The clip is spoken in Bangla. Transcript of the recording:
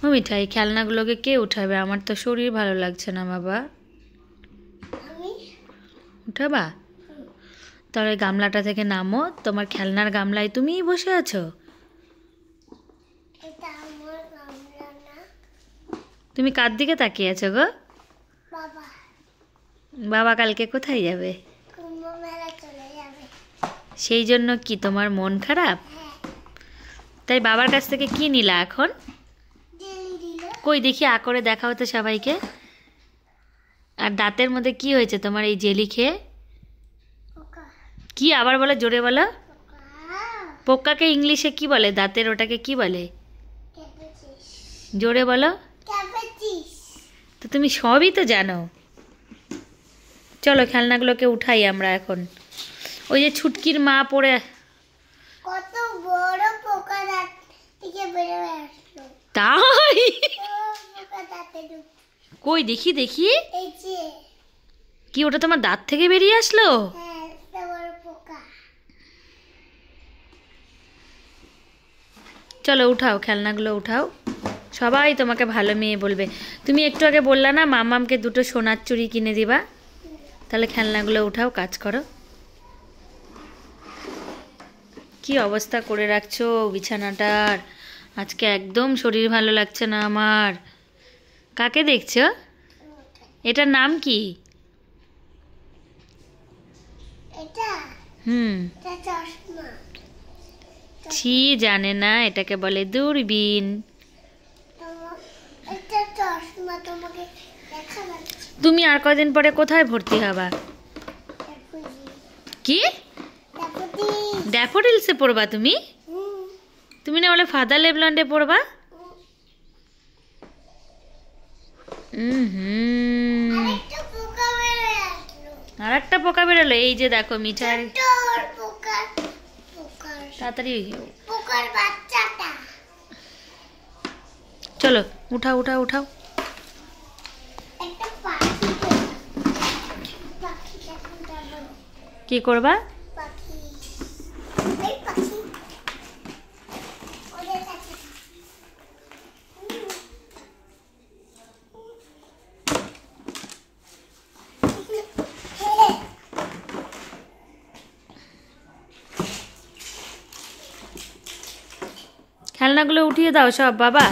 ও মিঠাই, খেলনাগুলোকে কে উঠাবে? আমার তো শরীর ভালো লাগছে না বাবা। উঠাবা? তাহলে গামলাটা থেকে নামো, তোমার খেলনার গামলায় তুমিই বসে আছো। তুমি কার দিকে তাকিয়ে আছো গো? বাবা কালকে কোথায় যাবে? সেই জন্য কি তোমার মন খারাপ? তাই বাবার কাছ থেকে কি নিলা এখন? কই দেখি আ করে দেখাও তো সবাইকে। আর দাঁতের মধ্যে কি হয়েছে তোমার এই জেলি খেয়ে? কি আবার বলে, জোরে বলো। পোকাকে ইংলিশে কি বলে? দাঁতের ওটাকে কি বলে? জোরে বলো। তো তুমি সবই তো জানো। চলো খেলনাগুলোকে উঠাই আমরা এখন। ওই যে ছুটকির মা পড়ে, কত বড় পোকা দাঁত থেকে বের হয়ে আসলো। তাই? পোকা দাঁতে ঢুক। কই দেখি দেখি। এই যে। কি ওটা তোমার দাঁত থেকে বেরিয়ে আসলো? হ্যাঁ, এত বড় পোকা। চলো উঠাও, খেলনাগুলো উঠাও। সবাই তোমাকে ভালো মেয়ে বলবে। তুমি একটু আগে বললা না মামামকে দুটো সোনার চুড়ি কিনে দিবা? তাহলে খেলনাগুলো উঠাও, কাজ করো। কি অবস্থা করে রাখছো বিছানাটার। আজকে একদম শরীর ভালো লাগছে না আমার। কাকে দেখছো? এটার নাম কি? এটা এটা চশমা। ছি, জানে না, এটাকে বলে দূরবীন। এটা চশমা তোমাকে দেখা যাচ্ছে। তুমি আর কদিন পরে কোথায় ভর্তি হবা? কি? ড্যাফোডিলসে পড়বা তুমি? তুমি না বলে ফাদার লেবল্যান্ডে পড়বা? আর একটা পোকা বেরোলো। এই যে দেখো মিঠাই, তাড়াতাড়ি চলো উঠাও উঠাও উঠাও। কি করবা? খেলনাগুলো উঠিয়ে দাও সব বাবা।